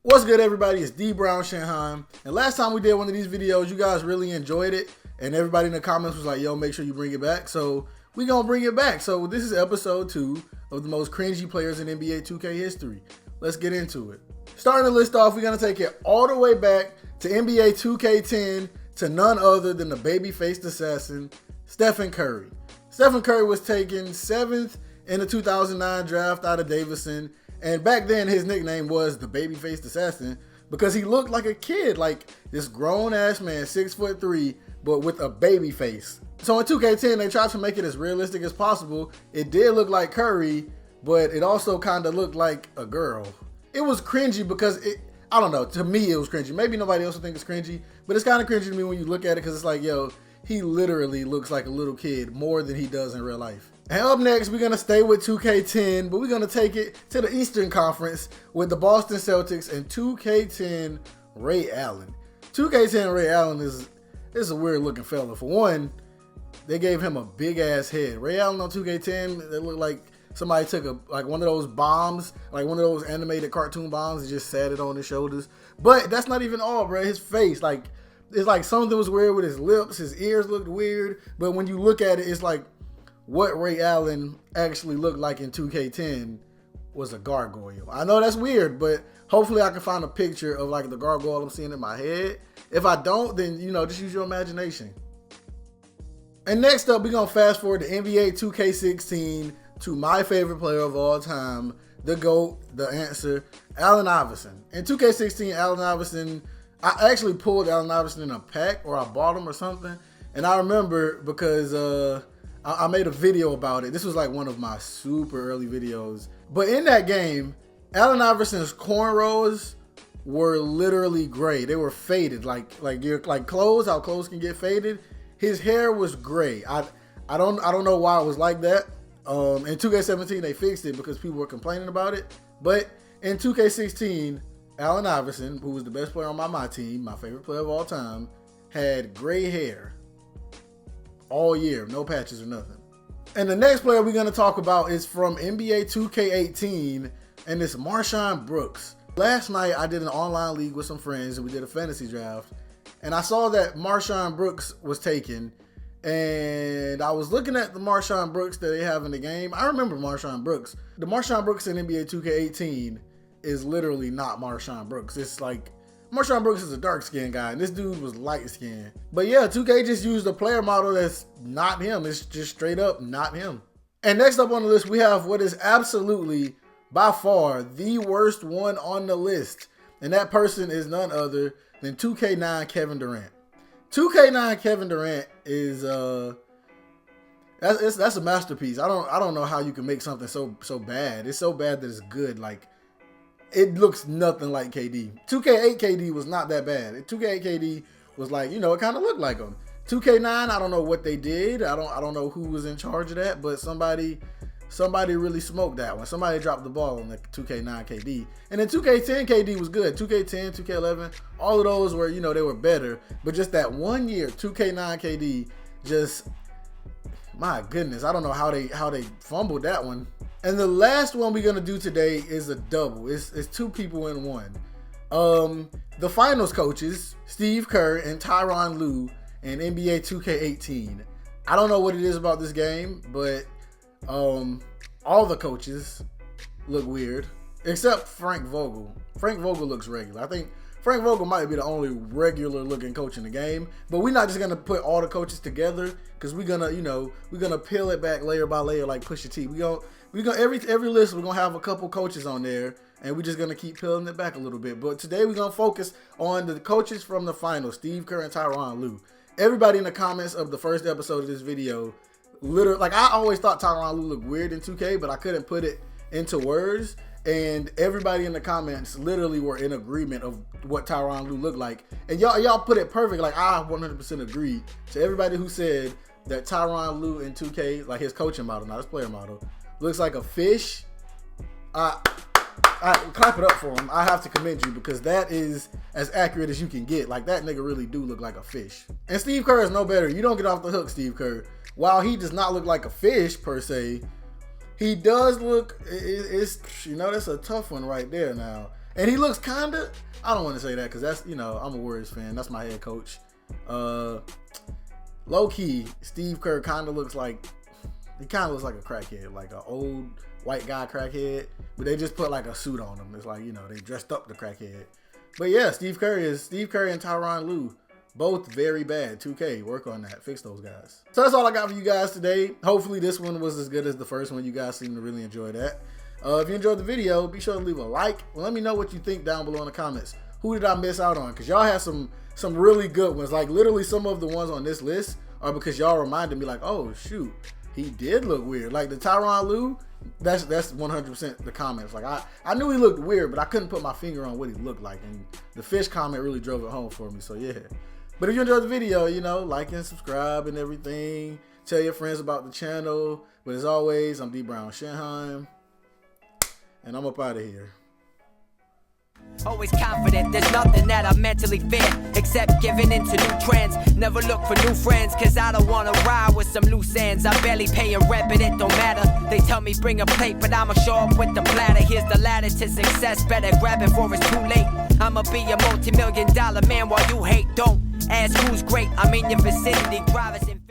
What's good, everybody? It's D Brown Shanhan. And last time we did one of these videos, you guys really enjoyed it. And everybody in the comments was like, yo, make sure you bring it back. So we gonna bring it back. So this is episode 2 of the most cringy players in NBA 2K history. Let's get into it. Starting the list off, we're gonna take it all the way back to NBA 2K10 to none other than the baby-faced assassin, Stefan Curry. Stephen Curry was taken 7th in the 2009 draft out of Davidson. And back then, his nickname was the baby-faced assassin because he looked like a kid, like this grown-ass man, 6'3", but with a baby face. So in 2K10, they tried to make it as realistic as possible. It did look like Curry, but it also kind of looked like a girl. It was cringy because I don't know, to me it was cringy. Maybe nobody else will think it's cringy, but it's kind of cringy to me when you look at it because it's like, yo, he literally looks like a little kid more than he does in real life. And up next, we're going to stay with 2K10, but we're going to take it to the Eastern Conference with the Boston Celtics and 2K10 Ray Allen. 2K10 Ray Allen is a weird looking fella. For one, they gave him a big ass head. Ray Allen on 2K10, it looked like somebody took one of those bombs, like one of those animated cartoon bombs and just sat it on his shoulders. But that's not even all, bro. His face, it's like something was weird with his lips. His ears looked weird. But when you look at it, it's like what Ray Allen actually looked like in 2K10 was a gargoyle. I know that's weird, but hopefully I can find a picture of like the gargoyle I'm seeing in my head. If I don't, then, just use your imagination. And next up, we're going to fast forward to NBA 2K16 to my favorite player of all time, the GOAT, the answer, Allen Iverson. In 2K16, Allen Iverson, I actually pulled Allen Iverson in a pack, or I bought him or something. And I remember because I made a video about it. This was like one of my super early videos. But in that game, Allen Iverson's cornrows were literally gray. They were faded, like clothes, how clothes can get faded. His hair was gray. I don't know why it was like that. In 2K17, they fixed it because people were complaining about it. But in 2K16, Allen Iverson, who was the best player on my team, my favorite player of all time, had gray hair all year, no patches or nothing. And the next player we're going to talk about is from NBA 2K18, and it's MarShon Brooks. Last night, I did an online league with some friends, and we did a fantasy draft, and I saw that MarShon Brooks was taken, and I was looking at the MarShon Brooks that they have in the game. I remember MarShon Brooks. The MarShon Brooks in NBA 2K18 is literally not MarShon Brooks. It's like MarShon Brooks is a dark-skinned guy, and this dude was light-skinned. But yeah, 2K just used a player model that's not him. It's just straight up not him. And next up on the list, we have what is absolutely, by far, the worst one on the list. And that person is none other than 2K9 Kevin Durant. 2K9 Kevin Durant is that's a masterpiece. I don't know how you can make something so bad. It's so bad that it's good. Like, it looks nothing like KD. 2K8 KD was not that bad. 2K8 KD was like, it kind of looked like him. 2K9, I don't know what they did. I don't know who was in charge of that, but somebody really smoked that one. Somebody dropped the ball on the 2K9 KD. And then 2K10 KD was good. 2K10, 2K11, all of those were, they were better. But just that 1 year, 2K9 KD, just, my goodness, I don't know how they fumbled that one. And the last one we're going to do today is a double. It's two people in one. The finals coaches, Steve Kerr and Tyronn Lue in NBA 2K18. I don't know what it is about this game, but all the coaches look weird, except Frank Vogel. Frank Vogel looks regular. I think Frank Vogel might be the only regular looking coach in the game, but we're not just going to put all the coaches together because we're going to peel it back layer by layer like Pusha T. We're gonna every list we're gonna have a couple coaches on there, and we're just gonna keep peeling it back a little bit. But today we're gonna focus on the coaches from the finals, Steve Kerr and Tyronn Lue. Everybody in the comments of the first episode of this video, literally, like, I always thought Tyronn Lue looked weird in 2K, but I couldn't put it into words. And everybody in the comments literally were in agreement of what Tyronn Lue looked like. And y'all put it perfect. Like, I 100% agree. To everybody who said that Tyronn Lue in 2K, like his coaching model, not his player model, looks like a fish. I clap it up for him. I have to commend you because that is as accurate as you can get. Like, that nigga really do look like a fish. And Steve Kerr is no better. You don't get off the hook, Steve Kerr. While he does not look like a fish per se, he does look, it's that's a tough one right there now. And he looks kinda, I don't want to say that because that's, you know, I'm a Warriors fan. That's my head coach. Low key, Steve Kerr kind of looks like, he kind of looks like a crackhead, like an old white guy crackhead, but they just put like a suit on him. It's like, you know, they dressed up the crackhead. But yeah, Steve Curry and Tyronn Lue, both very bad. 2K, work on that. Fix those guys. So that's all I got for you guys today. Hopefully this one was as good as the first one. You guys seem to really enjoy that. If you enjoyed the video, be sure to leave a like. Let me know what you think down below in the comments. Who did I miss out on? Because y'all had some really good ones. Like literally some of the ones on this list are because y'all reminded me like, oh shoot, he did look weird. Like the Tyronn Lue, that's 100% the comments. Like I knew he looked weird, but I couldn't put my finger on what he looked like. And the fish comment really drove it home for me. So yeah. But if you enjoyed the video, you know, like and subscribe and everything. Tell your friends about the channel. But as always, I'm D Brown Shenheim, and I'm up out of here. Always confident, there's nothing that I mentally fear except giving into new trends. Never look for new friends, cause I don't wanna ride with some loose ends. I'm barely paying rent, but it don't matter. They tell me bring a plate, but I'ma show up with the platter. Here's the ladder to success, better grab it before it's too late. I'ma be a multi-million-dollar man while you hate. Don't ask who's great, I'm in your vicinity. Drivers